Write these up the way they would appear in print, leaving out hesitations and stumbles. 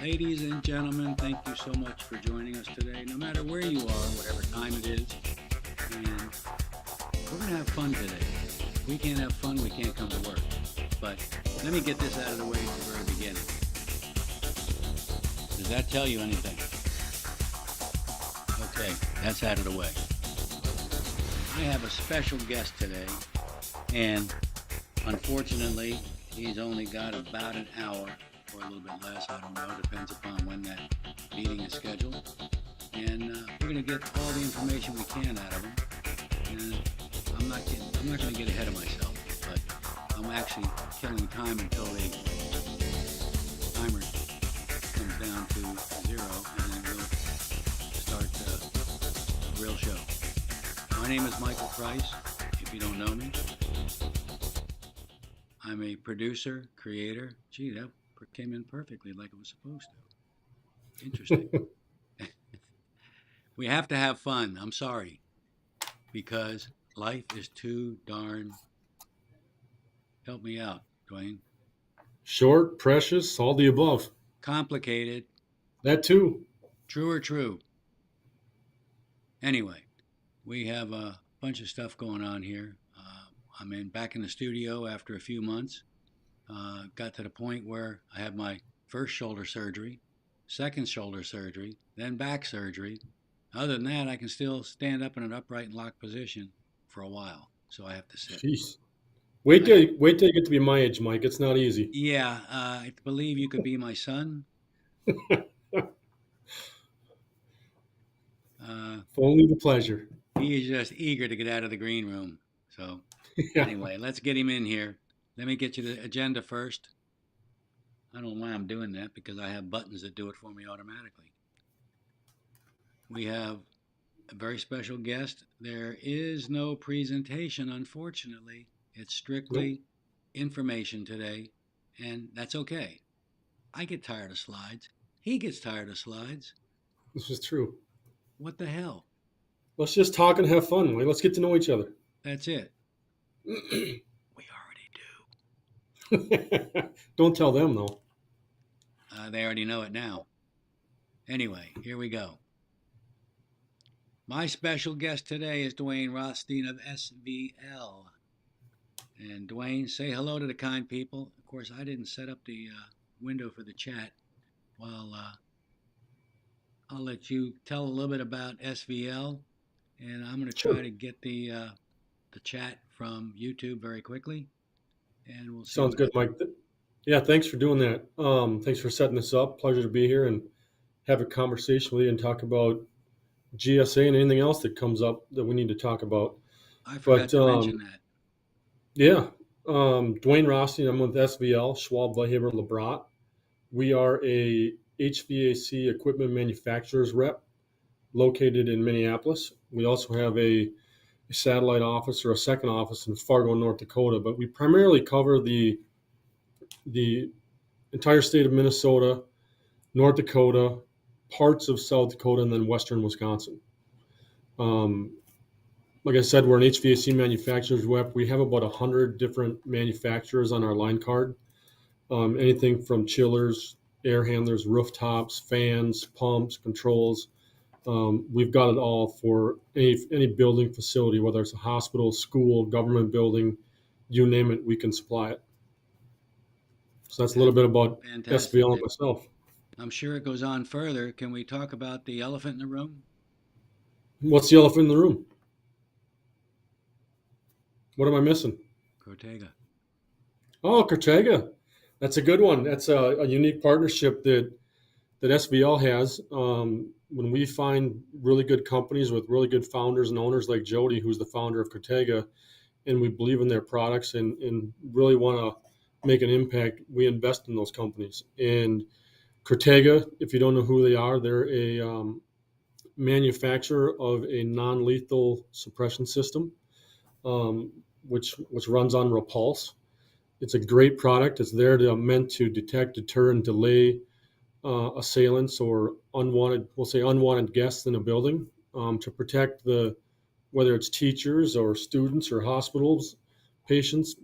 Ladies and gentlemen, thank you so much for joining us today, no matter where you are, whatever time it is. And we're going to have fun today. If we can't have fun, we can't come to work. But let me get this out of the way at the very beginning. Does that tell you anything? Okay, that's out of the way. I have a special guest today, and unfortunately, he's only got about an hour or a little bit less. I don't know. Depends upon when that meeting is scheduled. And we're going to get all the information we can out of him. And I'm not going to get ahead of myself, but I'm actually killing time until the timer comes down to 0, and then we'll start the real show. My name is Michael Price. If you don't know me, I'm a producer, creator. Gee, that came in perfectly like it was supposed to. Interesting. We have to have fun. I'm sorry. Because life is too darn. Help me out, Duane. Short, precious, all the above. Complicated. That too. True or true. Anyway, we have a bunch of stuff going on here. I'm back in the studio after a few months. Got to the point where I had my first shoulder surgery, second shoulder surgery, then back surgery. Other than that, I can still stand up in an upright and locked position for a while. So I have to sit. Jeez. Wait till you get to be my age, Mike. It's not easy. Yeah, I believe you could be my son. If only the pleasure. He is just eager to get out of the green room. So, Yeah. anyway, let's get him in here. Let me get you the agenda first. I don't know why I'm doing that because I have buttons that do it for me automatically. We have a very special guest. There is no presentation, unfortunately. It's Nope. strictly information today, and that's okay. I get tired of slides. He gets tired of slides. This is true. What the hell? Let's just talk and have fun. Mike. Let's get to know each other. That's it. We already Don't tell them though. do. They already know it now. Anyway, here we go. My special guest today is Duane Rothstein of SVL. And Duane, say hello to the kind people. Of course, I didn't set up the window for the chat. Well, I'll let you tell a little bit about SVL, and I'm going to try Sure. to get the chat from YouTube very quickly, and we'll see Sounds what good, happens. Mike. Yeah, thanks for doing that. Thanks for setting this up. Pleasure to be here and have a conversation with you and talk about GSA and anything else that comes up that we need to talk about. I forgot But to mention that. yeah, Duane Rothstein. I'm with SVL, Schwab, Weber, Labrat. We are a HVAC equipment manufacturers rep located in Minneapolis. We also have a satellite office or a second office in Fargo, North Dakota, but we primarily cover the entire state of Minnesota, North Dakota, parts of South Dakota, and then western Wisconsin. Um, like I said, we're an HVAC manufacturers rep. We have about 100 different manufacturers on our line card. Anything from chillers, air handlers, rooftops, fans, pumps, controls. We've got it all for any building facility, whether it's a hospital, school, government building, you name it, we can supply it. So that's a little bit about Fantastic. SVL and myself. I'm sure it goes on further. Can we talk about the elephant in the room? What's the elephant in the room? What am I missing? Cortega. Oh, Cortega. That's a good one. That's a unique partnership that SVL has. When we find really good companies with really good founders and owners like Jody, who's the founder of Cortega, and we believe in their products and really want to make an impact, we invest in those companies. And Cortega, if you don't know who they are, they're a manufacturer of a non-lethal suppression system, um, which runs on Repulse. It's a great product. It's there to meant to detect, deter, and delay assailants or unwanted guests in a building, to protect whether it's teachers or students or hospitals, patients,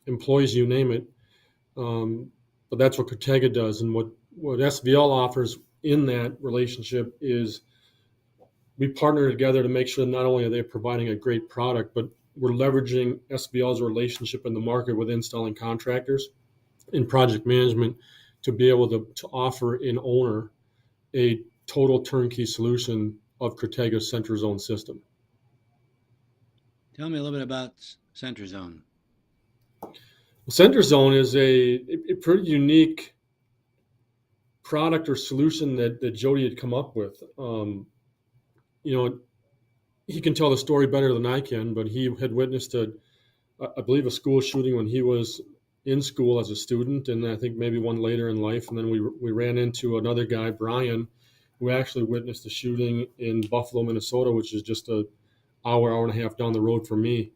employees, you name it. But that's what Cortega does, and what SVL offers in that relationship is we partner together to make sure not only are they providing a great product, but we're leveraging SVL's relationship in the market with installing contractors in project management to be able to offer an owner a total turnkey solution of Cortega's Center Zone system. Tell me a little bit about Center Zone. Center Zone is a pretty unique product or solution that Jody had come up with. You know, he can tell the story better than I can, but he had witnessed I believe, a school shooting when he was in school as a student, and I think maybe one later in life. And then we ran into another guy, Brian, who actually witnessed a shooting in Buffalo, Minnesota, which is just a hour and a half down the road from me.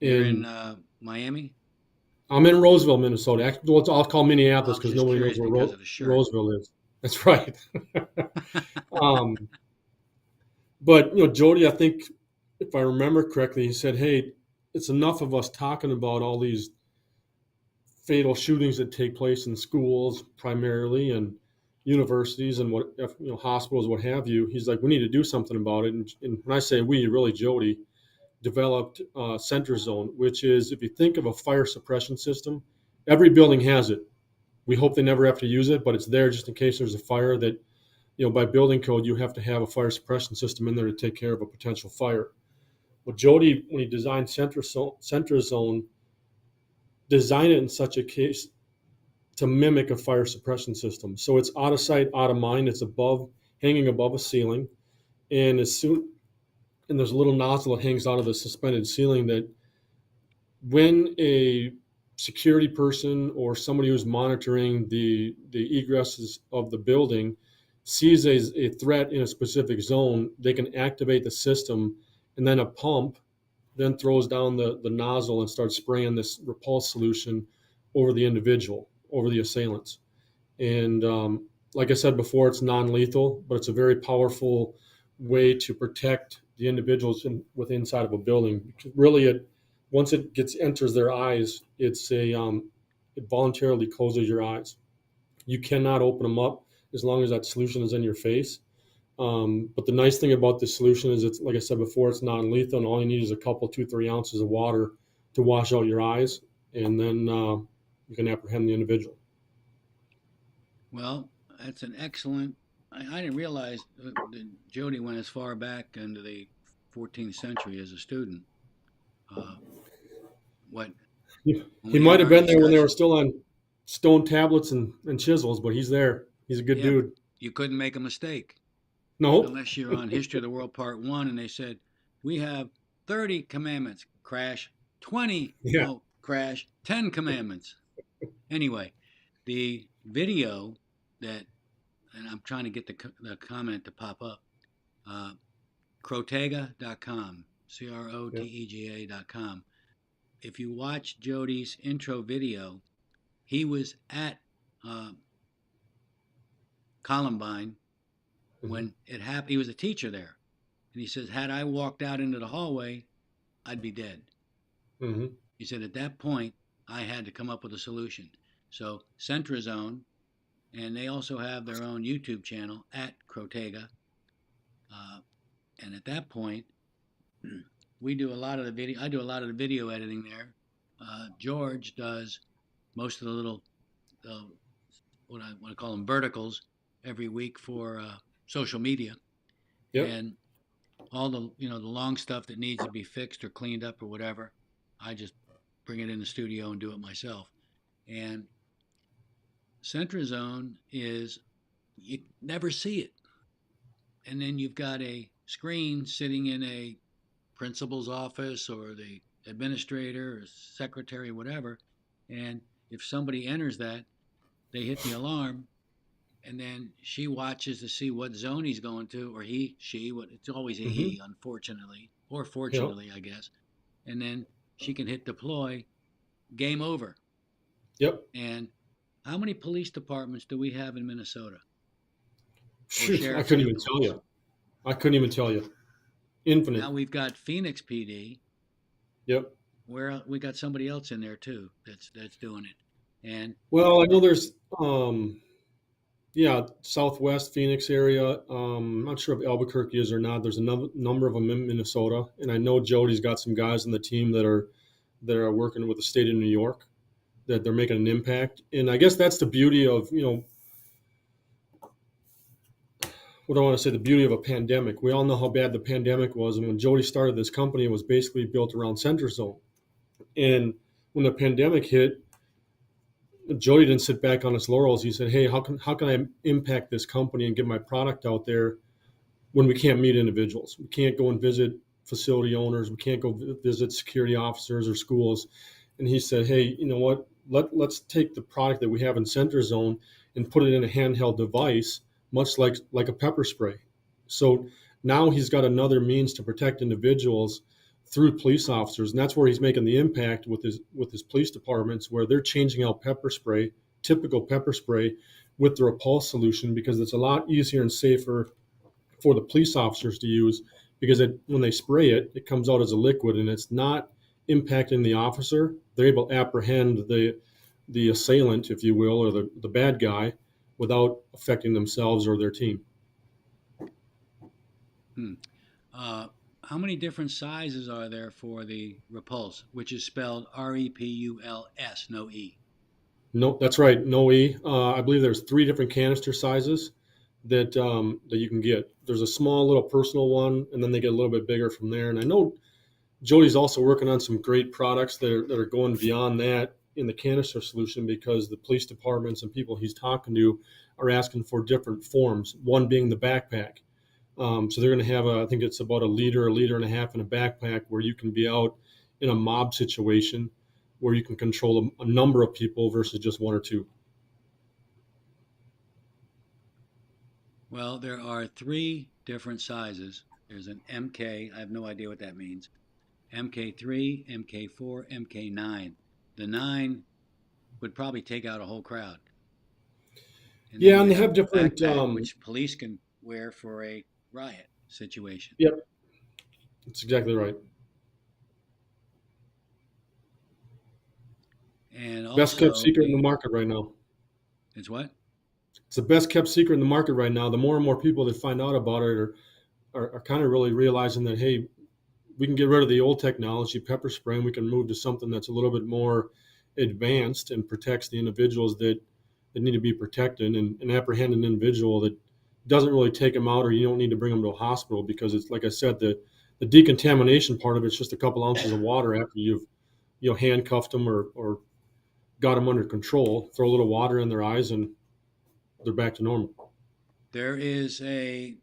You're in And Miami? I'm in Roseville, Minnesota. Actually, well, I'll call I Minneapolis was because just nobody knows curious where because of the shirt. Roseville is. That's right. um, but Jody, I think if I remember correctly, he said, "Hey, it's enough of us talking about all these fatal shootings that take place in schools primarily and universities and hospitals, what have you." He's like, "We need to do something about it." And when I say we, really Jody developed Center Zone, which is, if you think of a fire suppression system, every building has it. We hope they never have to use it, but it's there just in case there's a fire that, by building code, you have to have a fire suppression system in there to take care of a potential fire. Well, Jody, when he designed Center Zone, designed it in such a case to mimic a fire suppression system. So it's out of sight, out of mind. It's hanging above a ceiling, and there's a little nozzle that hangs out of the suspended ceiling that, when a security person or somebody who's monitoring the egresses of the building sees a threat in a specific zone, they can activate the system, and then a pump then throws down the nozzle and starts spraying this repulse solution over the individual, over the assailants. And like I said before, it's non-lethal, but it's a very powerful way to protect the individuals inside of a building. Because really, once it enters their eyes, it voluntarily closes your eyes. You cannot open them up as long as that solution is in your face. But the nice thing about this solution is, it's, like I said before, it's non-lethal, and all you need is a couple, 2, 3 ounces of water to wash out your eyes, and then you can apprehend the individual. Well, that's an excellent. I didn't realize that Jody went as far back into the 14th century as a student. Uh, what when He we might have have our been there when they were discussion, still on stone tablets and chisels, but he's there. He's a good yeah, but dude. you couldn't make a mistake Nope. unless you're on History of the World Part One, and they said we have 30 commandments. Crash. 20. Yeah. Oh, crash. 10 commandments. Anyway, the video that, and I'm trying to get the comment to pop up. Uh, Crotega.com, Yep. Crotega.com. If you watch Jody's intro video, he was at uh, Columbine Mm-hmm. when it happened. He was a teacher there. And he says, had I walked out into the hallway, I'd be dead. Mm-hmm. He said, at that point, I had to come up with a solution. So Centrazone, and they also have their own YouTube channel at Crotega. Uh, and at that point, we do a lot of the video. I do a lot of the video editing there. George does most of the little, uh, what I want to call them verticals every week for social media, Yep. and all the long stuff that needs to be fixed or cleaned up or whatever. I just bring it in the studio and do it myself. And Centrazone is, you never see it, and then you've got a screen sitting in a principal's office or the administrator or secretary, whatever. And if somebody enters that, they hit the alarm, and then she watches to see what zone he's going to, or she, what it's always a Mm-hmm. he, unfortunately, or Yep. fortunately, I guess. And then she can hit deploy, game over. Yep. And how many police departments do we have in Minnesota, or Shoot, I sheriff's couldn't even tell departments? you. I couldn't even tell you. Now Infinite. we've got Phoenix PD, Yep. where we got somebody else in there too that's doing it. And Well, I know it, there's um Yeah, Southwest Phoenix area. I'm not sure if Albuquerque is or not. There's a number of them in Minnesota, and I know Jody's got some guys on the team that are working with the state of New York, that they're making an impact. And I guess that's the beauty of, what I want to say, the beauty of a pandemic. We all know how bad the pandemic was, and when Jody started this company, it was basically built around Center Zone. And when the pandemic hit, Jody didn't sit back on his laurels. He said, "Hey, how can I impact this company and get my product out there when we can't meet individuals? We can't go and visit facility owners. We can't go visit security officers or schools." And he said, "Hey, you know what? Let's take the product that we have in Center Zone and put it in a handheld device, much like a pepper spray." So now he's got another means to protect individuals through police officers, and that's where he's making the impact with his police departments, where they're changing out pepper spray, typical pepper spray, with the repulse solution, because it's a lot easier and safer for the police officers to use, because when they spray it, it comes out as a liquid and it's not impacting the officer. They're able to apprehend the assailant, if you will, or the bad guy, without affecting themselves or their team. Hmm. Uh, how many different sizes are there for the Repulse, which is spelled Repuls, no E? No, that's right. No E. I believe there's three different canister sizes that you can get. There's a small little personal one, and then they get a little bit bigger from there. And I know Jody's also working on some great products that are going beyond that in the canister solution, because the police departments and people he's talking to are asking for different forms, one being the backpack. So they're going to have, I think it's about a liter and a half in a backpack, where you can be out in a mob situation where you can control a number of people versus just one or two. Well, there are three different sizes. There's an MK, I have no idea what that means. MK3, MK4, MK9. The 9 would probably take out a whole crowd. And then Yeah, you and they have have the different, backpack, which police can wear for a riot situation. yep, that's exactly right. And Best kept also secret in the market right now. it's what? It's the best kept secret in the market right now. The more and more people that find out about it are kind of really realizing that, hey, we can get rid of the old technology, pepper spray, and we can move to something that's a little bit more advanced and protects the individuals that need to be protected, and apprehend an individual that doesn't really take them out, or you don't need to bring them to a hospital, because it's like I said, the decontamination part of it's just a couple ounces of water after you've handcuffed them or got them under control. Throw a little water in their eyes and they're back to normal. There is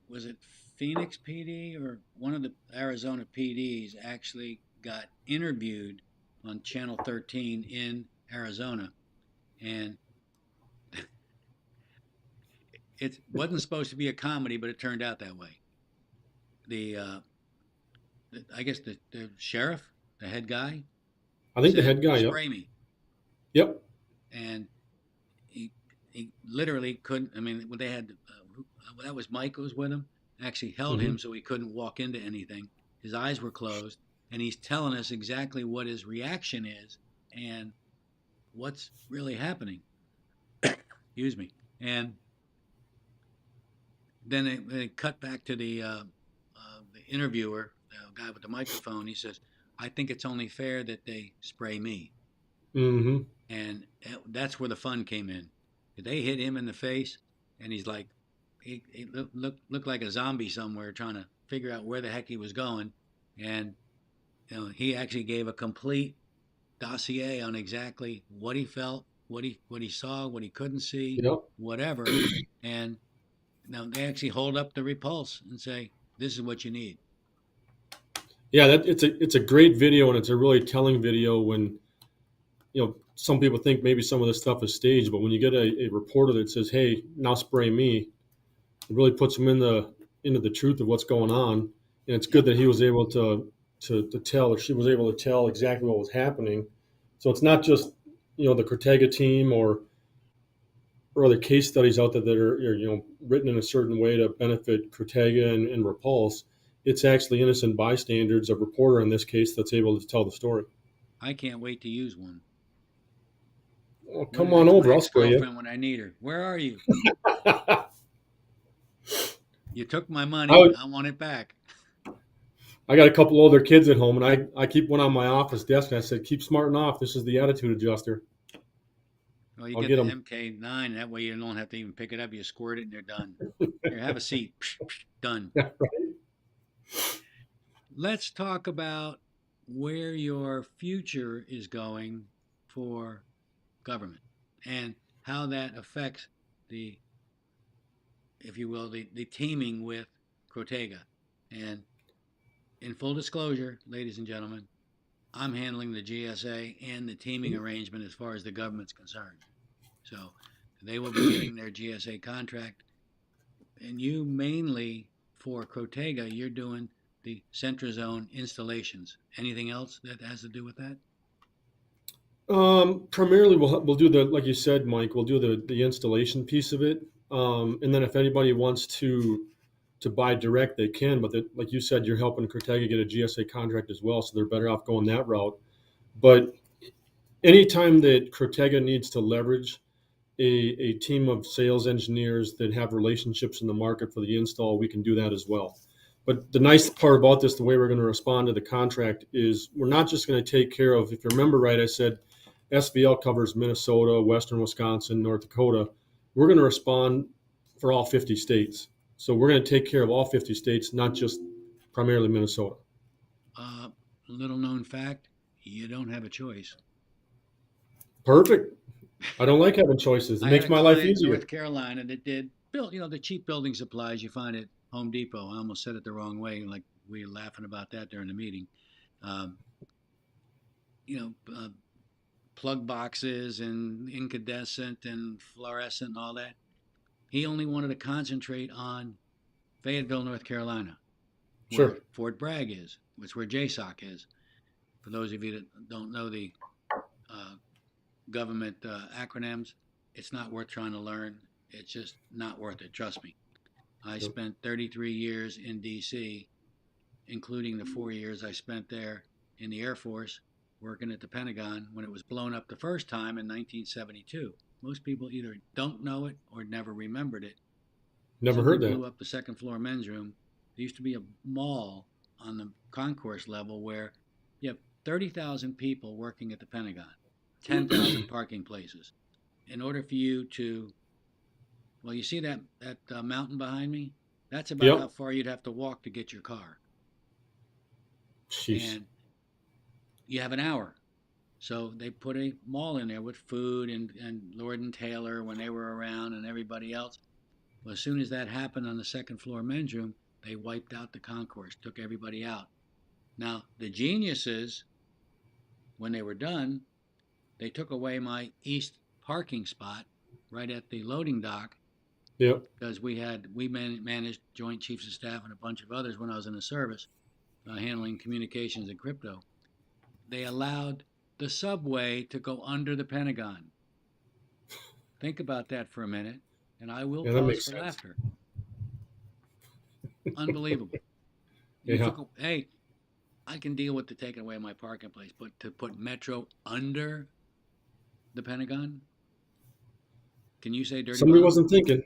was it Phoenix PD or one of the Arizona PDs actually got interviewed on Channel 13 in Arizona. And it wasn't supposed to be a comedy, but it turned out that way. The, I guess the sheriff, the head guy, I think the said, head guy. Yep. "Spray me," Yep. and he literally couldn't. I mean, when they had that was Mike who was with him, actually held Hmm. him so he couldn't walk into anything. His eyes were closed, and he's telling us exactly what his reaction is and what's really happening. Excuse me. And then they cut back to the interviewer, the guy with the microphone. He says, "I think it's only fair that they spray me." Hmm. And that's where the fun came in. They hit him in the face, and he's like, he looked like a zombie somewhere, trying to figure out where the heck he was going. And he actually gave a complete dossier on exactly what he felt, what he saw, what he couldn't see, Yep. whatever. And they actually hold up the repulse and say, "This is what you need." Yeah, it's a great video, and it's a really telling video. When some people think maybe some of this stuff is staged, but when you get a reporter that says, "Hey, now spray me," it really puts them into the truth of what's going on. And it's good Yep. that he was able to tell, or she was able to tell exactly what was happening. So it's not just the Cortega team or other case studies out there that are written in a certain way to benefit Cortega and Repulse. It's actually innocent bystanders, a reporter in this case, that's able to tell the story. I can't wait to use one. Well, come on That's my over. I'll spray you. ex-girlfriend when I need her. Where are you? You took my money. I, I want it back. I got a couple older kids at home, and I keep one on my office desk. And I said, keep smarting off. This is the attitude adjuster. Well, you I'll get get the them. MK9. That way you don't have to even pick it up. You squirt it and they're done. Here, have a seat. Done. Let's talk about where your future is going for government and how that affects the, if you will, the teaming with Crotega. And in full disclosure, ladies and gentlemen, I'm handling the GSA and the teaming arrangement as far as the government's concerned. So they will be getting their GSA contract. And you mainly, for Crotega, you're doing the Centrazone installations. Anything else that has to do with that? Primarily, we'll do the, like you said, Mike. We'll do the installation piece of it, and then if anybody wants to buy direct, they can. But like you said, you're helping Cortega get a GSA contract as well, so they're better off going that route. But anytime that Cortega needs to leverage a team of sales engineers that have relationships in the market for the install, we can do that as well. But the nice part about this, the way we're going to respond to the contract is we're not just going to take care of, if you remember right, I said SVL covers Minnesota, Western Wisconsin, North Dakota. We're going to respond for all 50 states. So we're going to take care of all 50 states, not just primarily Minnesota. Uh, Little known fact, you don't have a choice. Perfect. I don't like having choices. It I had makes a my life client in easier. North Carolina that did build, the cheap building supplies you find at Home Depot. I almost said it the wrong way, like we were laughing about that during the meeting. Um, you know, uh, Plug boxes and incandescent and fluorescent and all that. He only wanted to concentrate on Fayetteville, North Carolina, where Sure. Fort Bragg is, which is where JSOC is. For those of you that don't know the uh, government acronyms, it's not worth trying to learn. It's just not worth it. Trust me. I Yep. spent 33 years in D.C., including the 4 years I spent there in the Air Force working at the Pentagon when it was blown up the first time in 1972. Most people either don't know it or never remembered it. Never Somebody heard that. blew up the second floor men's room. There used to be a mall on the concourse level where you have 30,000 people working at the Pentagon, 10,000 parking places. In order for you to, well, you see that mountain behind me? That's about how Yep. far you'd have to walk to get your car. Jeez. And you have an hour. So they put a mall in there with food and Lord and Taylor when they were around and everybody else. Well, as soon as that happened on the second floor men's room, they wiped out the concourse, took everybody out. Now, the geniuses, when they were done, they took away my east parking spot right at the loading dock Yep. because managed Joint Chiefs of Staff and a bunch of others when I was in the service, handling communications and crypto. They allowed the subway to go under the Pentagon. Think about that for a minute, and I will Yeah, that pause makes for sense. laughter. Unbelievable. You Yeah. took, hey, I can deal with the taking away my parking place, but to put Metro under the Pentagon, can you say dirty Somebody bomb? wasn't thinking.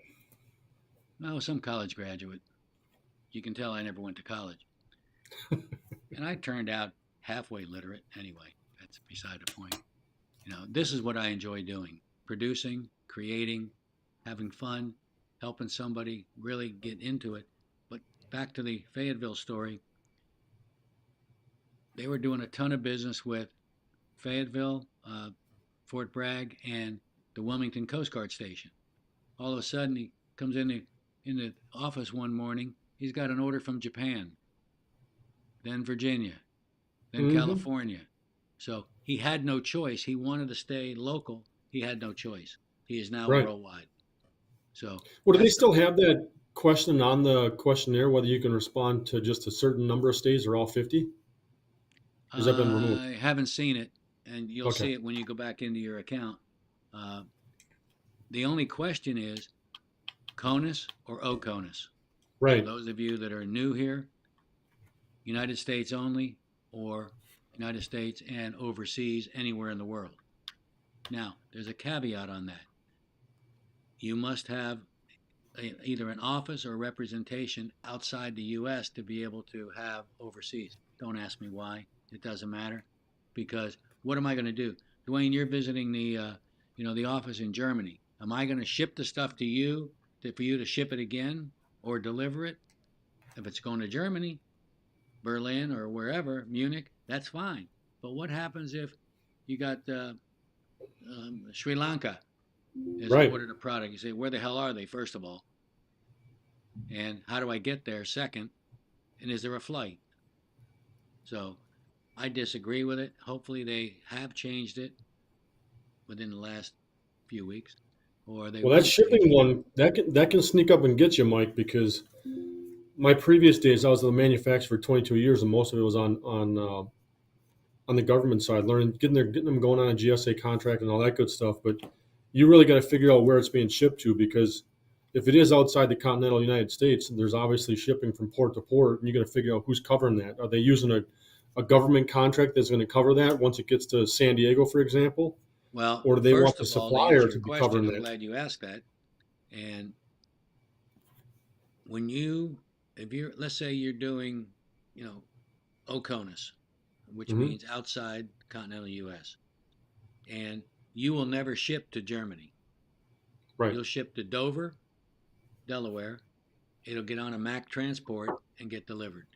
No, some college graduate. You can tell I never went to college. And I turned out halfway literate anyway. That's beside the point. This is what I enjoy doing: producing, creating, having fun, helping somebody really get into it. But back to the Fayetteville story, they were doing a ton of business with Fayetteville, Fort Bragg, and the Wilmington Coast Guard Station. All of a sudden, he comes in the office one morning. He's got an order from Japan, then Virginia, then Hmm. California. So he had no choice. He wanted to stay local. He had no choice. He is now Right. worldwide. So Well, do they that's the still have that question on the questionnaire whether you can respond to just a certain number of states or all 50? Has that been removed? I haven't seen it, and you'll Okay. see it when you go back into your account. Uh, the only question is CONUS or OCONUS. For Right. those of you that are new here, United States only or United States and overseas, anywhere in the world. Now, there's a caveat on that. You must have either an office or representation outside the U.S. to be able to have overseas. Don't ask me why. It doesn't matter, because what am I going to do, Duane? You're visiting the office in Germany. Am I going to ship the stuff to you for you to ship it again or deliver it? If it's going to Germany, Berlin, or wherever, Munich, that's fine. But what happens if you got Sri Lanka has Right. ordered a product? You say, where the hell are they, first of all? And how do I get there, second? And is there a flight? So I disagree with it. Hopefully they have changed it within the last few weeks, or they Well, that will change shipping it. one that can sneak up and get you, Mike, because my previous days I was the manufacturer for 22 years, and most of it was on the government side, learning, getting them going on a GSA contract and all that good stuff. But you really got to figure out where it's being shipped to, because if it is outside the continental United States, there's obviously shipping from port to port, and you got to figure out who's covering that. Are they using a government contract that's going to cover that once it gets to San Diego, for example, Well, or do they want first the of all, to answer supplier your to be question, covering I'm that? glad you asked that. And when you, if you're, let's say you're doing, you know, OCONUS, which Hmm. means outside continental U.S., and you will never ship to Germany. Right, You'll ship to Dover, Delaware. It'll get on a Mack transport and get delivered.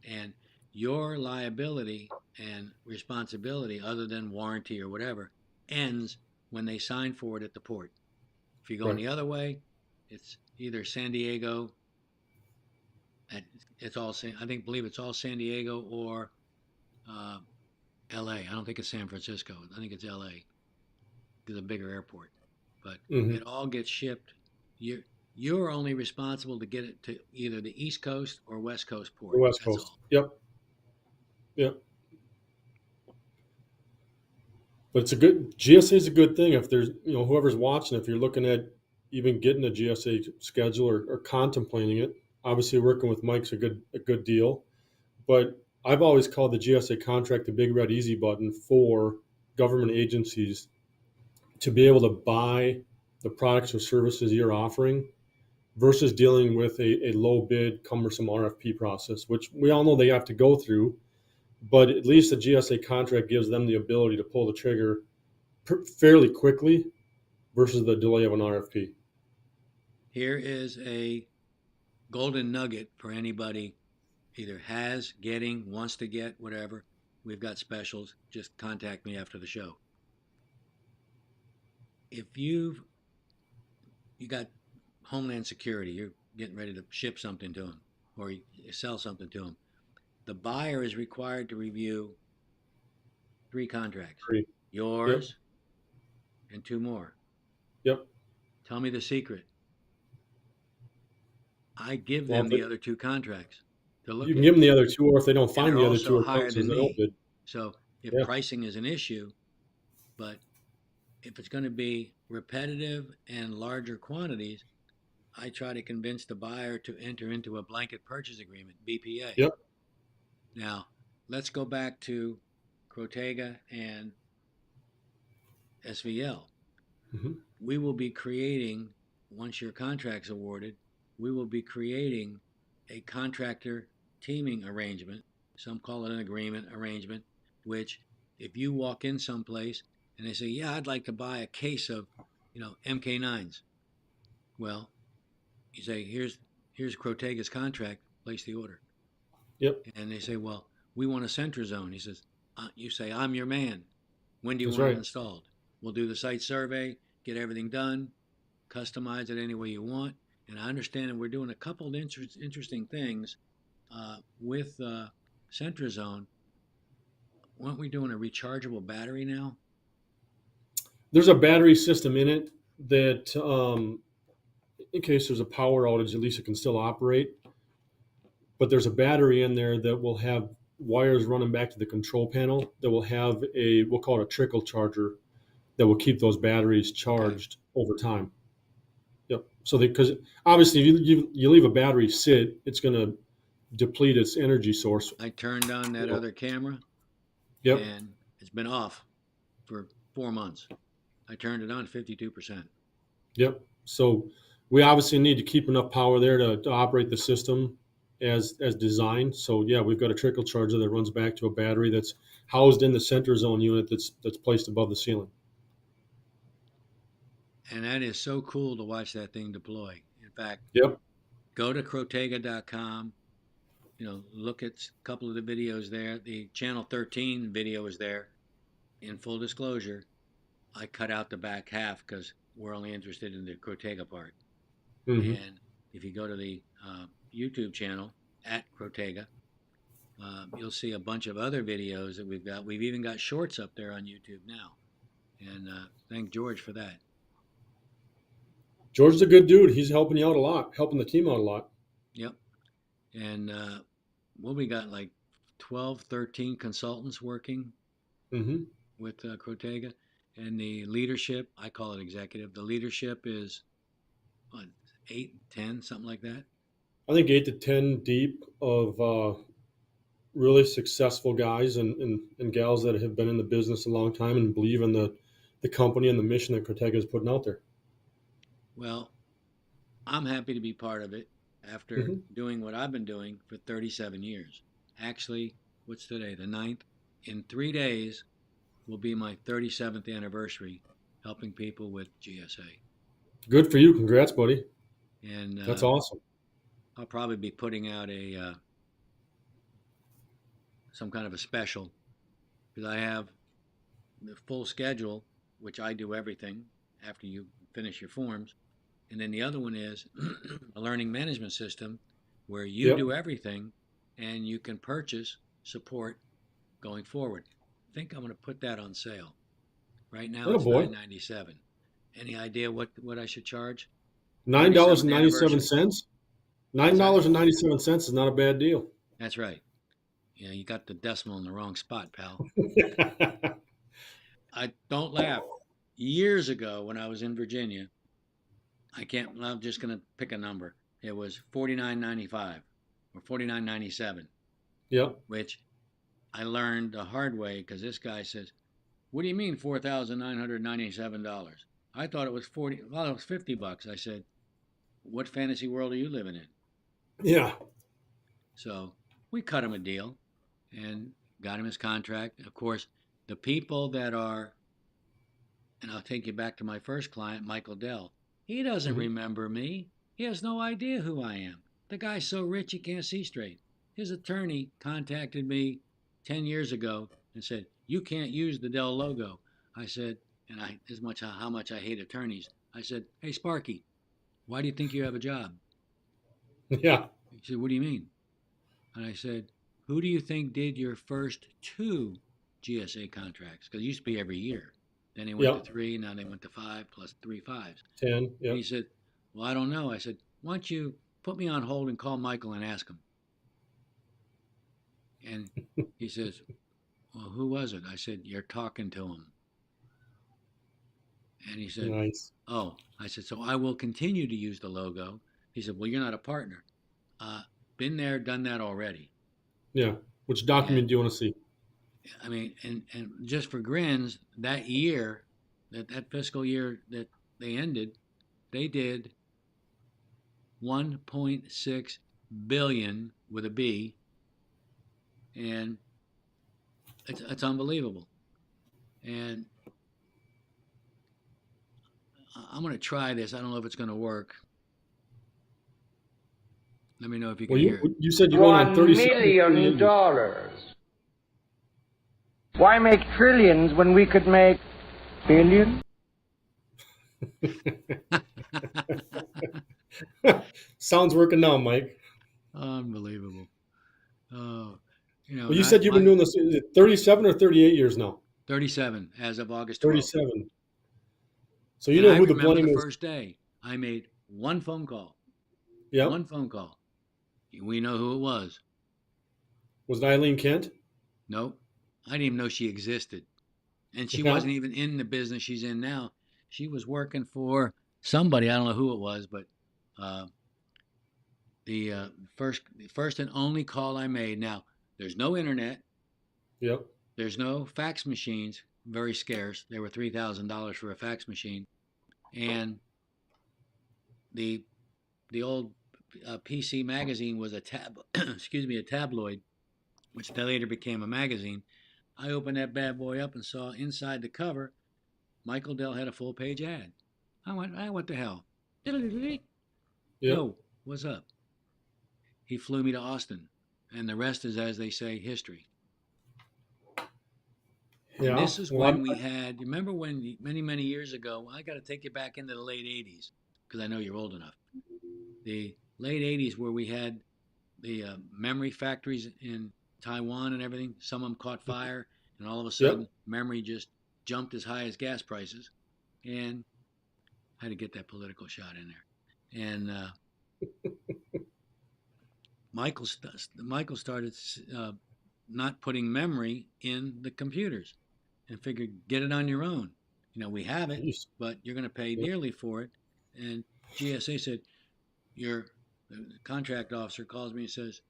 And your liability and responsibility, other than warranty or whatever, ends when they sign for it at the port. If you're going right. the other way, it's either San Diego, it's all, I think, believe it's all San Diego, or uh, LA. I don't think it's San Francisco. I think it's LA, because it's a bigger airport. But Hmm. it all gets shipped. You're, you're only responsible to get it to either the East Coast or West Coast The port. West That's Coast. all. Yep, yep. But it's a good GSA is a good thing if there's whoever's watching, if you're looking at even getting a GSA schedule, or contemplating it. Obviously, working with Mike's a good deal. But I've always called the GSA contract the big red easy button for government agencies to be able to buy the products or services you're offering versus dealing with a low bid, cumbersome RFP process, which we all know they have to go through. But at least the GSA contract gives them the ability to pull the trigger fairly quickly versus the delay of an RFP. Here is a golden nugget for anybody either has, getting, wants to get, whatever. We've got specials. Just contact me after the show. If you got Homeland Security, you're getting ready to ship something to them or you sell something to them. The buyer is required to review 3 contracts: Great. Yep. yours and 2 more. Yep. Tell me the secret. I give Well, them the other 2 contracts to you look can give at, them the other two, or if they don't and find they're the other two, also or higher comes as than a no me. bid. So if Yeah. pricing is an issue, but if it's going to be repetitive and larger quantities, I try to convince the buyer to enter into a blanket purchase agreement, BPA. Yep. Now, let's go back to Crotega and SVL. Hmm. We will be creating, once your contract's awarded, we will be creating a contractor teaming arrangement. Some call it an agreement arrangement, which if you walk in someplace and they say, yeah, I'd like to buy a case of, MK9s. Well, you say, here's Crotega's contract, place the order. Yep. And they say, well, we want a Centrazone. He says, you say, I'm your man. When do you That's want it right. installed? We'll do the site survey, get everything done, customize it any way you want. And I understand that we're doing a couple of interesting things with Centrazone. Aren't we doing a rechargeable battery now? There's a battery system in it that, in case there's a power outage, at least it can still operate. But there's a battery in there that will have wires running back to the control panel that will have we'll call it a trickle charger, that will keep those batteries Okay. charged over time. Yep. So because obviously, if you leave a battery sit, it's going to deplete its energy source. I turned on You that know. other camera Yep. and it's been off for 4 months. I turned it on 52%. Yep. So we obviously need to keep enough power there to operate the system as designed. So yeah, we've got a trickle charger that runs back to a battery that's housed in the center zone unit that's placed above the ceiling. And that is so cool to watch that thing deploy. In fact, Yep. go to crotega.com, look at a couple of the videos there. The Channel 13 video is there. In full disclosure, I cut out the back half because we're only interested in the Crotega part. Hmm. And if you go to the YouTube channel at Crotega, you'll see a bunch of other videos that we've got. We've even got shorts up there on YouTube now. And thank George for that. George's a good dude. He's helping you out a lot, helping the team out a lot. Yep. And what we got, like 12, 13 consultants working Hmm. with Crotega. And the leadership, I call it executive, the leadership is what, 8, 10, something like that. I think 8 to 10 deep of really successful guys and gals that have been in the business a long time and believe in the company and the mission that Cortega is putting out there. Well, I'm happy to be part of it after Hmm. doing what I've been doing for 37 years. Actually, what's today? The 9th. In 3 days will be my 37th anniversary helping people with GSA. Good for you. Congrats, buddy. And That's awesome. I'll probably be putting out a some kind of a special because I have the full schedule, which I do everything after you finish your forms. And then the other one is a learning management system where you Yep. do everything and you can purchase support going forward. I think I'm going to put that on sale. Right now Oh it's boy. $9.97. Any idea what I should charge? $9 37th and 97 anniversary. cents. What's that? $9.97 is not a bad deal. That's right. Yeah, you got the decimal in the wrong spot, pal. I don't laugh. Years ago when I was in Virginia, I'm just going to pick a number. It was 49.95 or 49.97, Yep. which I learned the hard way because this guy says, "What do you mean $4,997?" I thought it was 40. Well, it was $50. I said, "What fantasy world are you living in?" Yeah. So we cut him a deal and got him his contract. Of course, the people that are, and I'll take you back to my first client, Michael Dell. He doesn't Hmm. remember me. He has no idea who I am. The guy's so rich he can't see straight. His attorney contacted me 10 years ago and said, "You can't use the Dell logo." I said, and as much how much I hate attorneys, I said, "Hey, Sparky, why do you think you have a job?" Yeah. He said, "What do you mean?" And I said, "Who do you think did your first 2 GSA contracts? Because it used to be every year. Then they went to Yep. 3, now they went to 5, plus 3 fives." 10. And he Yep. said, "Well, I don't know." I said, "Why don't you put me on hold and call Michael and ask him?" And he says, "Well, who was it?" I said, "You're talking to him." And he said, Nice. "Oh." I said, "So I will continue to use the logo." He said, "Well, you're not a partner." Uh, Been there, done that already. Yeah. Which And document do you want to see? I mean, and just for grins, that year, that fiscal year that they ended, they did 1.6 billion with a B, and it's unbelievable. And I'm going to try this. I don't know if it's going to work. Let me know if you can Well, hear it. you said you're going on One 37 to million 38 dollars. Why make trillions when we could make billions? years. Sounds working now, Mike. Unbelievable. Oh, Well, and you said you've been my doing this 37 or 38 years now. 37 as of August 12th. 37. So you And know I who the remember the blame is. first day I made one phone call. Yep. One phone call. We know who it was. Was it Eileen Kent? Nope. I didn't even know she existed. And she Yeah. wasn't even in the business she's in now. She was working for somebody. I don't know who it was, but uh, the first and only call I made. Now, there's no internet. Yep. There's no fax machines. very scarce. They were $3,000 for a fax machine, and the the old PC magazine was a excuse me, a tabloid, which later became a magazine. I opened that bad boy up and saw inside the cover, Michael Dell had a full page ad. I went, what the hell? Yeah. Yo, what's up? He flew me to Austin, and the rest is, as they say, history. And Yeah. this is Well, when we had, remember when many, many years ago, I got to take you back into the late 80s, because I know you're old enough. The late 80s, where we had the memory factories in Taiwan and everything. Some of them caught fire, and all of a yep. sudden, memory just jumped as high as gas prices. And I had to get that political shot in there. And Michael started not putting memory in the computers, and figured, get it on your own. We have it, Jeez. but you're going to pay Yep. dearly for it. And GSA said, your the contract officer calls me and says,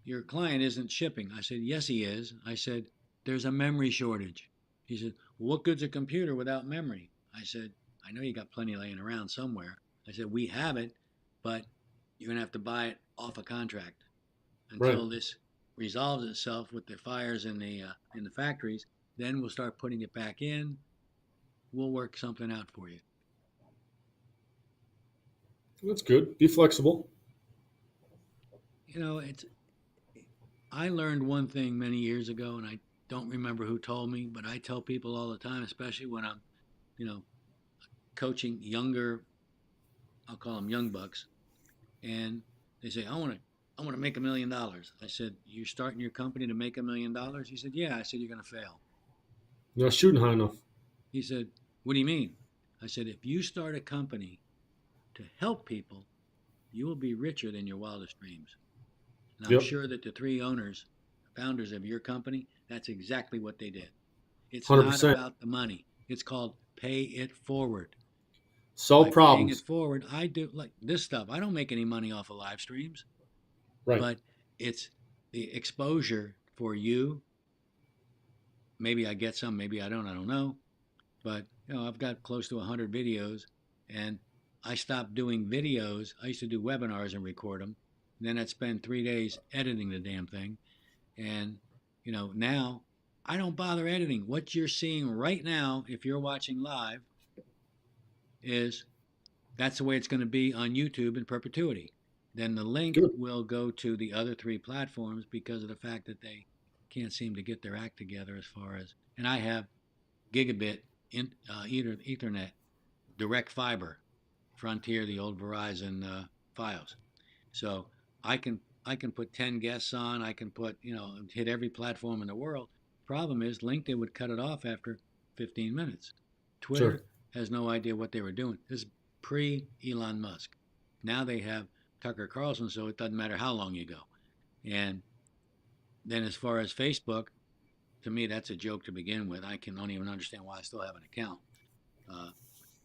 your client isn't shipping. I said, yes, he is. I said, there's a memory shortage. He said, well, what good's a computer without memory? I said, I know you got plenty laying around somewhere. I said, we have it, but you're going to have to buy it off a contract Right. until this resolves itself with the fires in the factories. Then we'll start putting it back in. We'll work something out for you. That's good. Be flexible. It's I learned one thing many years ago, and I don't remember who told me, but I tell people all the time, especially when I'm, you know, coaching younger, I'll call them young bucks, and they say, I want to make $1 million. I said, you're starting your company to make $1 million? He said, yeah. I said, you're going to fail. You're not shooting high enough. He said, what do you mean? I said, if you start a company to help people, you will be richer than your wildest dreams. And I'm Yep. sure that the three founders of your company, that's exactly what they did. It's not 100%. about the money. It's called pay it forward. Solve By paying it problems. forward, I do like this stuff. I don't make any money off of live streams, Right. but it's the exposure for you. Maybe I get some, maybe I don't. I don't know. But I've got close to 100 videos, and I stopped doing videos. I used to do webinars and record them. And then I'd spend 3 days editing the damn thing. And now I don't bother editing. What you're seeing right now, if you're watching live, is that's the way it's going to be on YouTube in perpetuity. Then the link Good. will go to the other three platforms because of the fact that they can't seem to get their act together as far as. And I have gigabit Ethernet, direct fiber, Frontier, the old Verizon Fios. So I can put 10 guests on. I can put hit every platform in the world. Problem is, LinkedIn would cut it off after 15 minutes. Sure. Twitter has no idea what they were doing. This is pre Elon Musk. Now they have Tucker Carlson, so it doesn't matter how long you go. And then as far as Facebook, to me that's a joke to begin with. I don't even understand why I still have an account. Uh,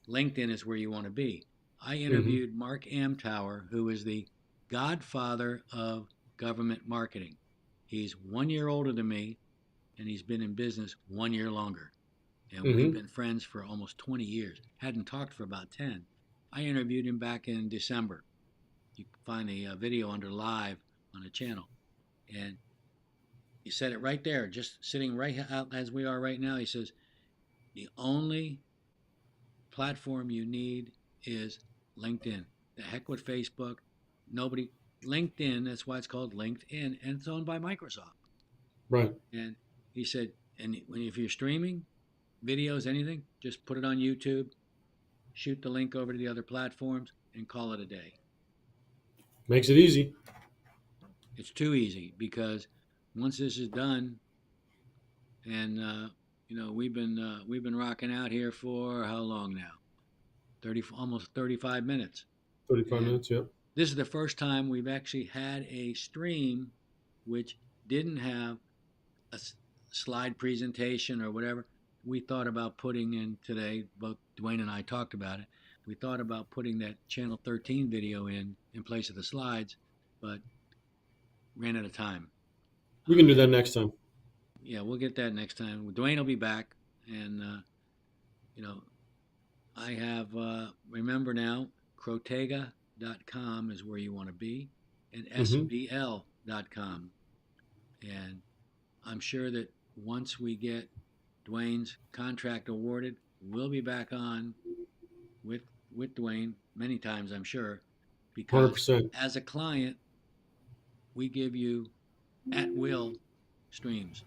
LinkedIn is where you want to be. I Hmm. interviewed Mark Amtower, who is the godfather of government marketing. He's 1 year older than me, and he's been in business 1 year longer. And we've Hmm. been friends for almost 20 years. Hadn't talked for about 10. I interviewed him back in December. You can find the video under live on the channel. And he said it right there, just sitting right out as we are right now. He says, the only platform you need is LinkedIn. The heck with Facebook. Nobody, LinkedIn, that's why it's called LinkedIn, and it's owned by Microsoft. Right. And he said, and if you're streaming videos, anything, just put it on YouTube, shoot the link over to the other platforms, and call it a day. Makes it easy. It's too easy because once this is done, and we've been rocking out here for how long now? Almost 35 minutes. 35 And minutes. Yep. this is the first time we've actually had a stream which didn't have a slide presentation or whatever. We thought about putting in today, both Duane and I talked about it. We thought about putting that Channel 13 video in place of the slides, but ran out of time. We can do that And next time. yeah, we'll get that next time. Duane will be back, And you know, I have remember now, Crotega.com is where you want to be, and Mm-hmm. SVL.com. And I'm sure that once we get Duane's contract awarded, we'll be back on with with Duane many times, I'm sure, because 100%. as a client, we give you at will streams.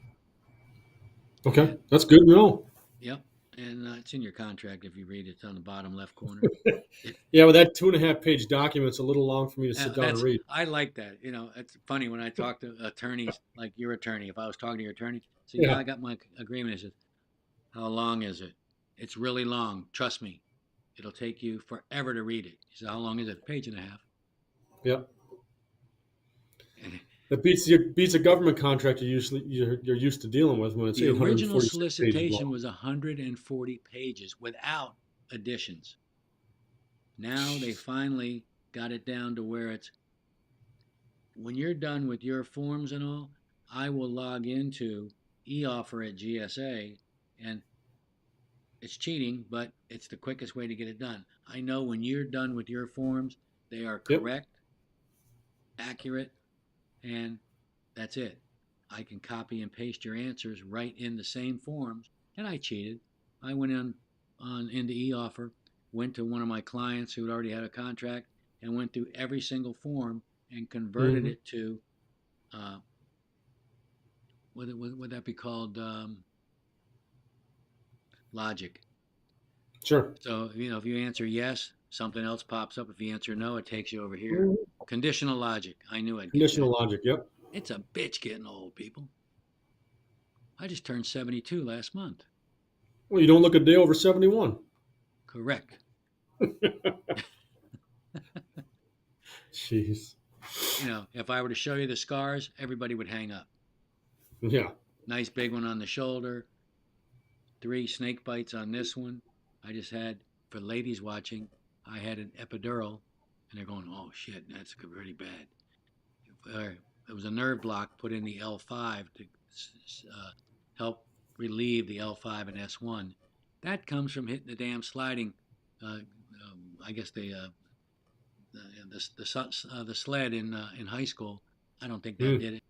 Okay, And that's good to know. yep, and it's in your contract if you read it. It's on the bottom left corner. It, Yeah, but that 2.5 page document's a little long for me to sit down and that's read. I like that. You know, it's funny when I talk to attorneys like your attorney. If I was talking to your attorney, say, "Yeah, Yeah, I got my agreement." I said, "How long is it?" It's really long. Trust me, it'll take you forever to read it. He said, "How long is it?" A page and a half. yeah. That beats a government contract you're used to dealing with when it's The original 846 pages solicitation long. was 140 pages without additions. Now they finally got it down to where it's when you're done with your forms and all, I will log into eOffer at GSA, and it's cheating, but it's the quickest way to get it done. I know when you're done with your forms, they are Yep. correct, accurate, and that's it. I can copy and paste your answers right in the same forms, and I cheated. I went on into eOffer, went to one of my clients who had already had a contract, and went through every single form and converted Hmm. it to uh, would that be called logic? Sure. So if you answer yes, something else pops up. If you answer no, it takes you over here. Mhm. Conditional logic. I knew I'd get Conditional that. logic. Yep. It's a bitch getting old, people. I just turned 72 last month. Well, you don't look a day over 71. Correct. Jeez. If I were to show you the scars, everybody would hang up. Yeah. Nice big one on the shoulder, 3 snake bites on this one. I just had, for ladies watching, I had an epidural, and they're going, oh shit, that's pretty bad. It was a nerve block put in the L5 to help relieve the L5 and S1. That comes from hitting the damn sliding. I guess the sled in high school. I don't think that Mm. did it.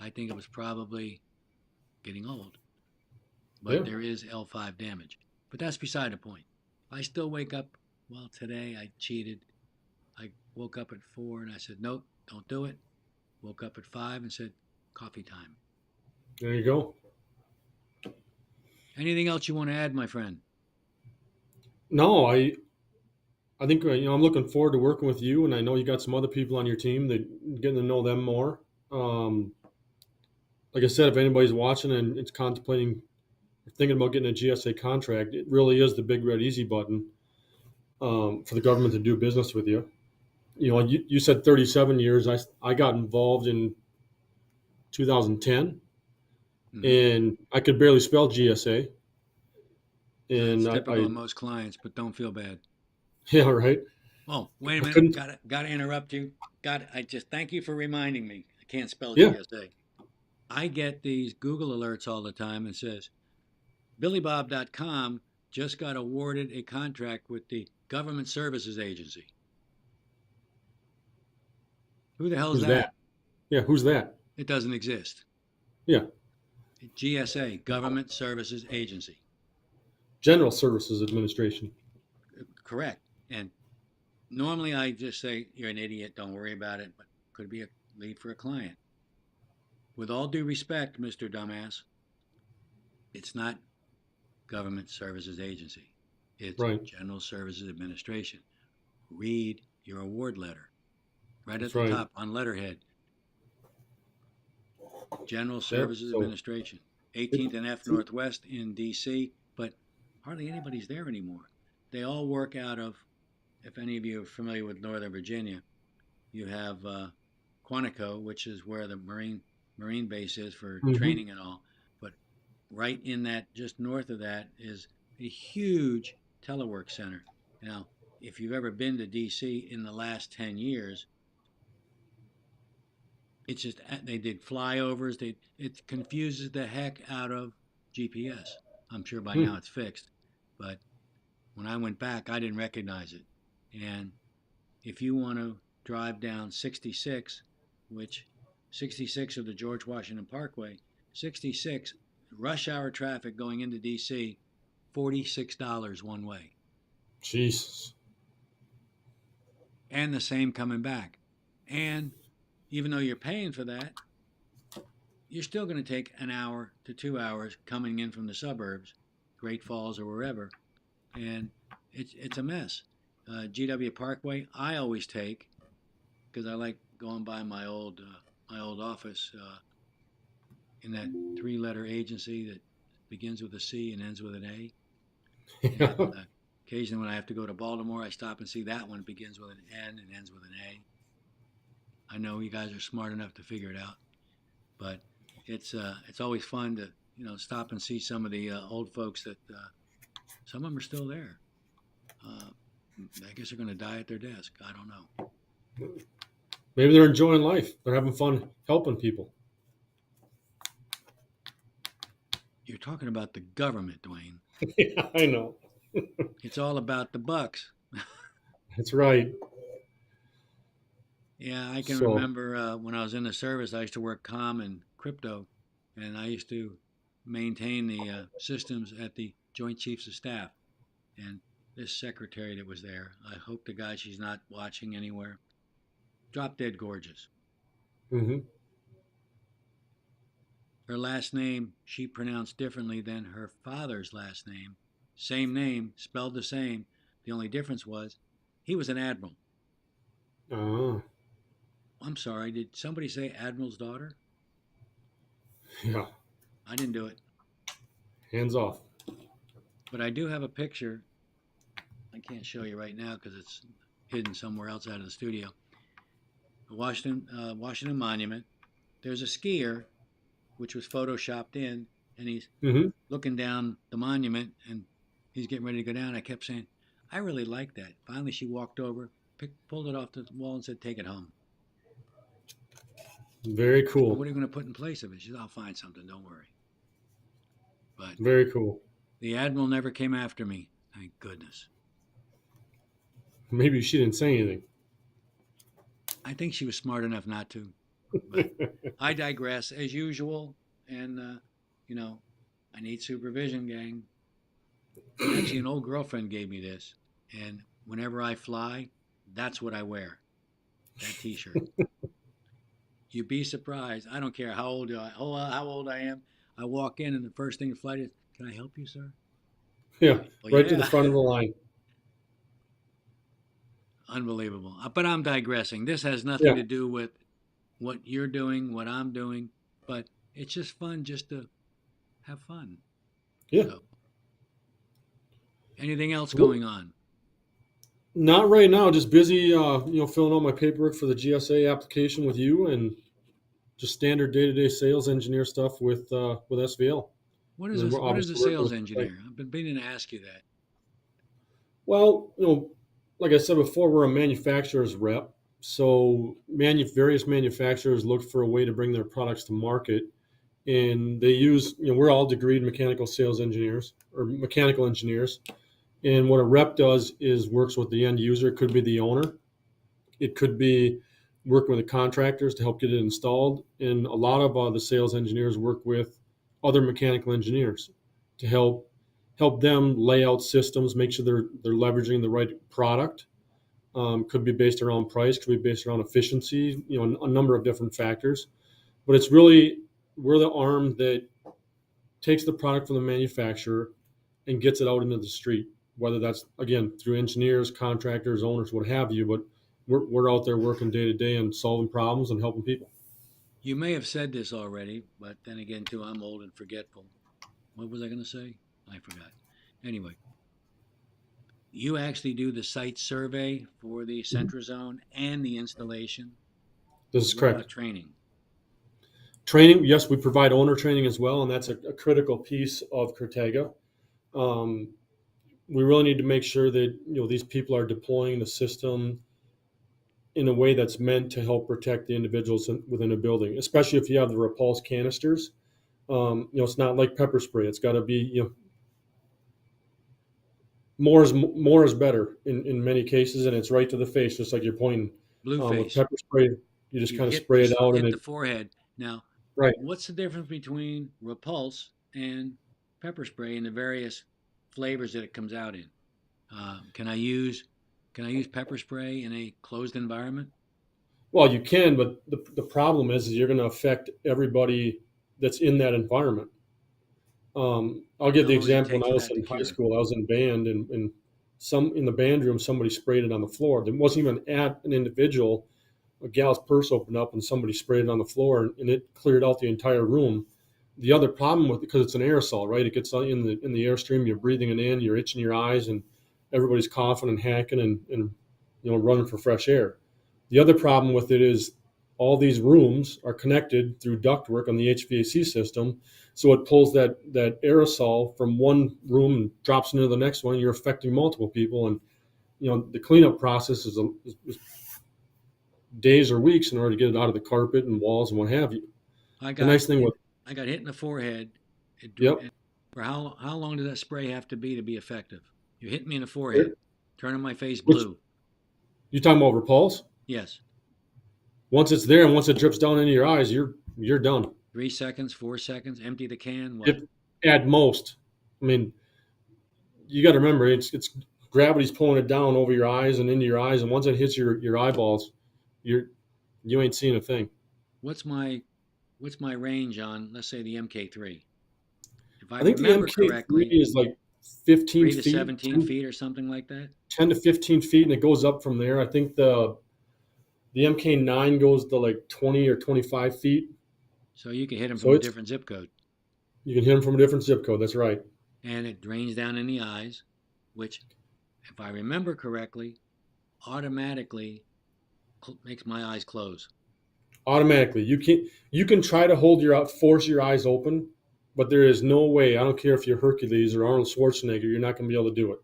I think it was probably getting old. But Yeah. there is L5 damage. But that's beside the point. I still wake up. Well, today I cheated. I woke up at 4 and I said, nope, don't do it. Woke up at 5 and said, coffee time. There you go. Anything else you want to add, my friend? No, I think I'm looking forward to working with you, and I know you got some other people on your team that getting to know them more. Um, like I said, if anybody's watching and it's contemplating or thinking about getting a GSA contract, it really is the big red easy button for the government to do business with you. You said 37 years. I got involved in 2010, Mm-hmm. and I could barely spell GSA. It's And typical of most clients, but don't feel bad. yeah, right. Oh, wait a I minute. couldn't. Got to interrupt you. I just thank you for reminding me. I can't spell Yeah. GSA. I get these Google alerts all the time and says BillyBob.com just got awarded a contract with the Government Services Agency. Who the hell is Who's that? that? Yeah, who's that? It doesn't exist. Yeah, GSA, Government Services Agency. General Services Administration. Correct. And normally I just say, you're an idiot, don't worry about it, but could be a lead for a client. With all due respect, Mr. Dumbass, it's not Government Services Agency. It's Right. General Services Administration. Read your award letter. Right at That's the right. top on letterhead. General Yep. Services So Administration. it, 18th and F Northwest in DC, but hardly anybody's there anymore. They all work out of, if any of you are familiar with Northern Virginia, you have Quantico, which is where the Marine base is for mhm. training and all. But right in that, just north of that, is a huge telework center. Now, if you've ever been to DC in the last 10 years, it's just they did flyovers. It confuses the heck out of GPS. I'm sure by Hmm. now it's fixed, but when I went back, I didn't recognize it. And if you want to drive down 66, which 66 of the George Washington Parkway, 66 rush hour traffic going into DC, $46 one way, Jesus. and the same coming back. And even though you're paying for that, you're still going to take an hour to 2 hours coming in from the suburbs, Great Falls or wherever, and it's a mess. GW Parkway, I always take because I like going by my old office in that three-letter agency that begins with a C and ends with an A. And Yeah. occasionally, when I have to go to Baltimore, I stop and see that one. It begins with an N and ends with an A. I know you guys are smart enough to figure it out, but it's always fun to stop and see some of the old folks that some of them are still there. Uh, I guess they're going to die at their desk. I don't know. Maybe they're enjoying life. They're having fun helping people. You're talking about the government, Duane. Yeah, I know. It's all about the bucks. That's right. Yeah, I can So, remember when I was in the service, I used to work comm and crypto, and I used to maintain the systems at the Joint Chiefs of Staff. And this secretary that was there, I hope to God she's not watching anywhere, drop dead gorgeous. hmm Her last name she pronounced differently than her father's last name. Same name, spelled the same. The only difference was he was an admiral. uh, I'm sorry, did somebody say admiral's daughter? yeah, I didn't do it. hands off. But I do have a picture. I can't show you right now because it's hidden somewhere else out of the studio. Washington Monument. There's a skier, which was photoshopped in, and he's hmm looking down the monument, and he's getting ready to go down. I kept saying, I really like that. Finally, she walked over, pulled it off the wall, and said, "Take it home." Very I said, "Well, cool. what are you going to put in place of it?" She said, "I'll find something. Don't worry." But Very cool. the admiral never came after me. Thank goodness. Maybe she didn't say anything. I think she was smart enough not to. But I digress as usual, and you know, I need supervision, gang. Actually, an old girlfriend gave me this, and whenever I fly, that's what I wear. That T-shirt. You'd be surprised. I don't care how old I am. I walk in, and the first thing the flight is, "Can I help you, sir?" Yeah, Well, right to the yeah, front of the line. unbelievable. But I'm digressing. This has nothing Yeah, to do with what you're doing, what I'm doing, but it's just fun just to have fun. yeah. So, anything else Well, going on? not right now. Just busy, filling out my paperwork for the GSA application with you, and just standard day-to-day sales engineer stuff with SVL. What And is then this? we're What is a obviously working sales with the site. engineer? I've been meaning to ask you that. Well, like I said before, we're a manufacturer's rep. So various manufacturers look for a way to bring their products to market, and they use, we're all degreed mechanical sales engineers or mechanical engineers. And what a rep does is works with the end user. It could be the owner. It could be working with the contractors to help get it installed. And a lot of the sales engineers work with other mechanical engineers to help them lay out systems, make sure they're leveraging the right product. Could be based around price, could be based around efficiency, a number of different factors. But it's really, we're the arm that takes the product from the manufacturer and gets it out into the street, whether that's, again, through engineers, contractors, owners, what have you. But we're out there working day to day and solving problems and helping people. You may have said this already, but then again, too, I'm old and forgetful. What was I going to say? I forgot. Anyway, you actually do the site survey for the Mhm. Centrazone and the installation. This But is what correct. about training? Training, yes, we provide owner training as well, and that's a critical piece of Cortega. Um, we really need to make sure that these people are deploying the system in a way that's meant to help protect the individuals within a building, especially if you have the repulse canisters. It's not like pepper spray. It's got to be more is better in many cases, and it's right to the face, just like you're pointing. Blue With face. pepper spray, you just You kind of hit spray it out, and hit it the forehead. Now, right. what's the difference between Repulse and pepper spray and the various flavors that it comes out in? Can I use pepper spray in a closed environment? Well, you can, but the problem is you're going to affect everybody that's in that environment. I'll give How the long does it example when take I for was that to in high cure? school. I was in band, and some in the band room, somebody sprayed it on the floor. There wasn't even at an individual. A gal's purse opened up, and somebody sprayed it on the floor, and it cleared out the entire room. The other problem with it, because it's an aerosol, right? It gets in the airstream. You're breathing it in. You're itching your eyes, and everybody's coughing and hacking and running for fresh air. The other problem with it is all these rooms are connected through ductwork on the HVAC system, so it pulls that aerosol from one room and drops into the next one. You're affecting multiple people, and the cleanup process is days or weeks in order to get it out of the carpet and walls and what have you. I The got nice thing with I got hit in the forehead. yep, For how long does that spray have to be effective? You hit me in the forehead, turning my face which blue. you talking about repulse? Yes, Once it's there and once it drips down into your eyes, you're done. 3 seconds, 4 seconds. Empty the can. What? If at most, I mean, you got to remember it's gravity's pulling it down over your eyes and into your eyes, and once it hits your eyeballs, you're you ain't seeing a thing. What's my range on, let's say, the MK3? If I I think the remember MK3 correctly, is like 15 3 to feet, 17 feet or something like that. 10 to 15 feet, and it goes up from there. I think the MK9 goes to like 20 or 25 feet. So you can hit them from So a it's different zip code, you can hit them from a different zip code. That's right. and it drains down in the eyes, which, if I remember correctly, automatically makes my eyes close. Automatically, you can try to force your eyes open, but there is no way. I don't care if you're Hercules or Arnold Schwarzenegger, you're not going to be able to do it.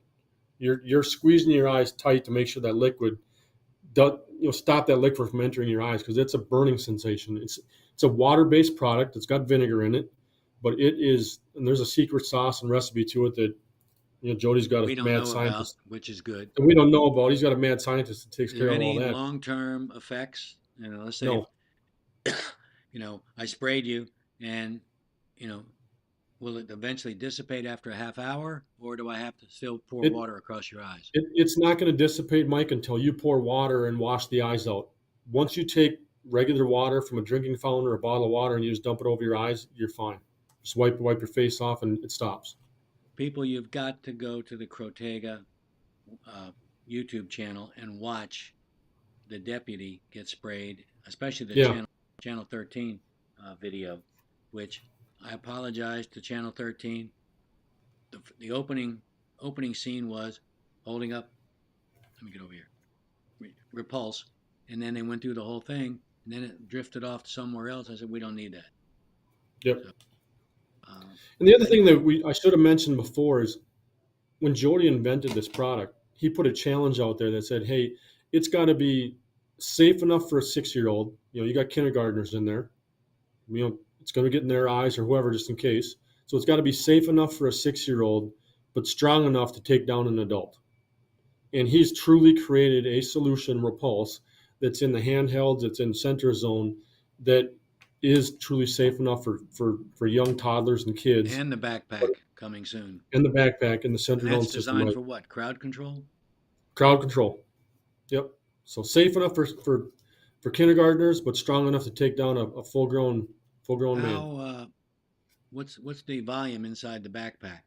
You're squeezing your eyes tight to make sure that liquid does, stop that liquid from entering your eyes, because it's a burning sensation. It's a water-based product. It's got vinegar in it, but it is, and there's a secret sauce and recipe to it that Jody's got a We don't mad know about, scientist which is good. that we don't know about. He's got a mad scientist that takes Is there care of all any that. long-term effects? Let's say No, if I sprayed you, and you know, will it eventually dissipate after a half hour, or do I have to still pour it, water across your eyes? it's not going to dissipate, Mike, until you pour water and wash the eyes out. Once you take regular water from a drinking fountain or a bottle of water and you just dump it over your eyes, you're fine. Just wipe your face off and it stops. People, you've got to go to the Crotega uh, YouTube channel and watch the deputy get sprayed, especially the Yeah, channel 13 video, which I apologize to channel 13. The opening scene was holding up. Let me get over here. Repulse, and then they went through the whole thing, and then it drifted off somewhere else. I said we don't need that. yep. So, And the other thing anyway, that I should have mentioned before is when Jody invented this product, he put a challenge out there that said, "Hey, it's got to be safe enough for a 6-year-old. You got kindergartners in there. It's going to get in their eyes or whoever, just in case. So it's got to be safe enough for a 6-year-old, but strong enough to take down an adult." And he's truly created a solution, Repulse, that's in the handhelds, it's in center zone, that is truly safe enough for young toddlers and kids. and the backpack coming soon, In the backpack in the and center zone that's system, designed like for what? Crowd control. crowd control. Yep. So safe enough for kindergartners, but strong enough to take down a full grown man. How? What's the volume inside the backpack,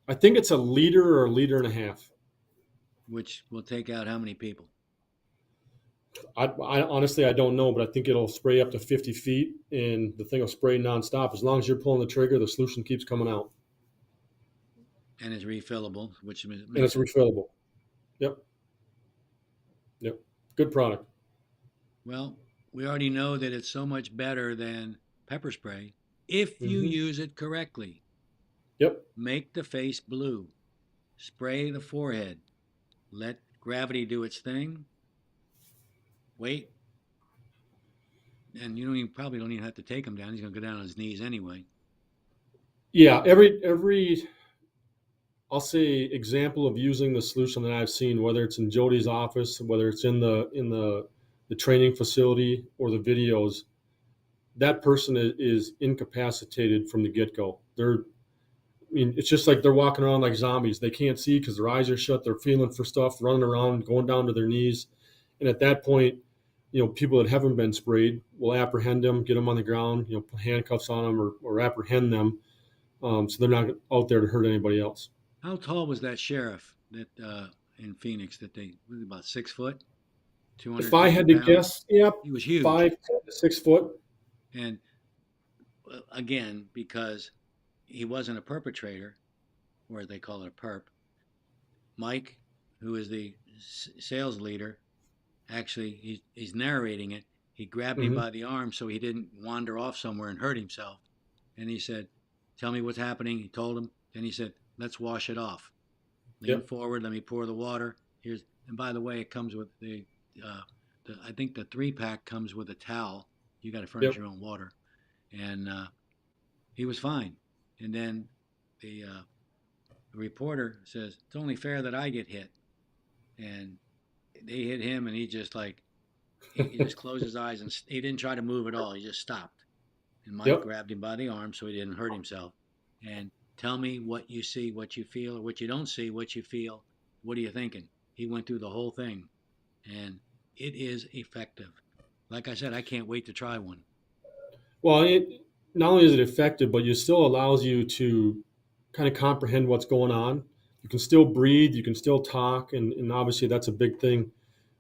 I think it's a liter or a liter and a half. which will take out how many people? I honestly I don't know, but I think it'll spray up to 50 feet, and the thing will spray nonstop. As long as you're pulling the trigger, the solution keeps coming out, And it's refillable, which and makes it's it refillable. Yep, yep. Good product. well. We already know that it's so much better than pepper spray if you Hmm. use it correctly. Yep. Make the face blue. Spray the forehead. Let gravity do its thing. Wait, and probably don't even have to take him down. He's going to go down on his knees anyway. Yeah. Every I'll say example of using the solution that I've seen, whether it's in Jody's office, whether it's in the training facility or the videos, that person is incapacitated from the get go. I mean, it's just like they're walking around like zombies. They can't see because their eyes are shut. They're feeling for stuff, running around, going down to their knees. And at that point, people that haven't been sprayed will apprehend them, get them on the ground, put handcuffs on them or apprehend them, so they're not out there to hurt anybody else. How tall was that sheriff that in Phoenix that they was he about 6 foot, If I 250 had to pounds? guess, yeah, He was huge. 5 to 6 foot. And again, because he wasn't a perpetrator, or they call it a perp, Mike, who is the sales leader, actually he's narrating it. He grabbed me Hmm. by the arm so he didn't wander off somewhere and hurt himself. And he said, "Tell me what's happening." He told him. Then he said, "Let's wash it off. Lean Yep, forward. Let me pour the water. Here's." And by the way, it comes with uh, I think the 3-pack comes with a towel. You got to furnish yep, your own water. And he was fine. And then the reporter says, "It's only fair that I get hit." And they hit him, and he just like he just closed his eyes and he didn't try to move at all. He just stopped. And Mike yep. grabbed him by the arm so he didn't hurt himself. And tell me what you see, what you feel, or what you don't see, what you feel. What are you thinking? He went through the whole thing, and it is effective. Like I said, I can't wait to try one. Well, not only is it effective, but it still allows you to kind of comprehend what's going on. You can still breathe, you can still talk, and obviously that's a big thing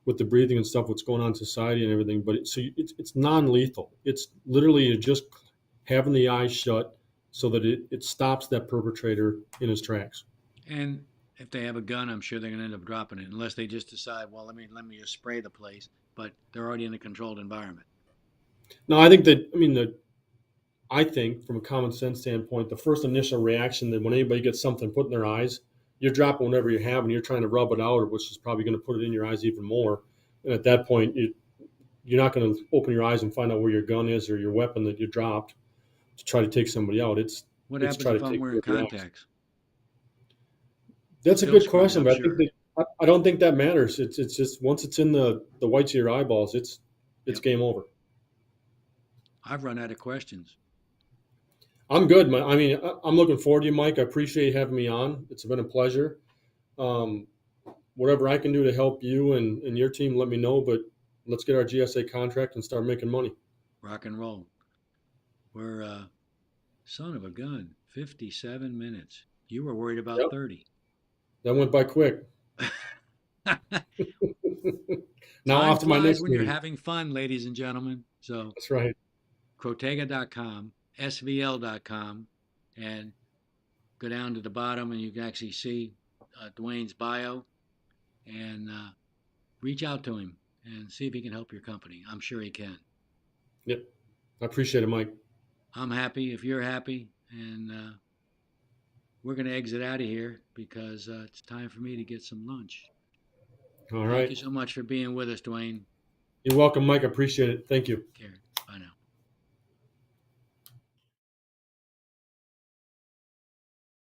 with the breathing and stuff, what's going on in society and everything. But it's non-lethal. It's literally just having the eyes shut so that it stops that perpetrator in his tracks. And if they have a gun, I'm sure they're going to end up dropping it, unless they just decide, well, let me just spray the place. But they're already in a controlled environment. Now, I think that, I mean, I think from a common sense standpoint, the first initial reaction that when anybody gets something put in their eyes, you're dropping whatever you have and you're trying to rub it out, which is probably going to put it in your eyes even more. And at that point, you're not going to open your eyes and find out where your gun is or your weapon that you dropped to try to take somebody out. What It's happens try to if I'm take wearing care of your eyes. contacts? That's a Still good screwed, question, I'm but I think sure. that I don't think that matters. It's just once it's in the whites of your eyeballs, it's Yep. game over. I've run out of questions. I'm good. I mean, I'm looking forward to you, Mike. I appreciate you having me on. It's been a pleasure. Um, Whatever I can do to help you and your team, let me know. But let's get our GSA contract and start making money. Rock and roll. We're son of a gun. 57 minutes. You were worried about Yep, 30. that went by quick. Now Time off to my flies next when you're meeting. having fun, ladies and gentlemen. So, That's right. Crotega.com, SVL.com, and go down to the bottom and you can actually see Duane's bio and reach out to him and see if he can help your company. I'm sure he can. Yep, I appreciate it, Mike. I'm happy if you're happy, and we're going to exit out of here because it's time for me to get some lunch. All Thank you right. so much for being with us, Duane. You're welcome, Mike. I appreciate it. Thank you. Care.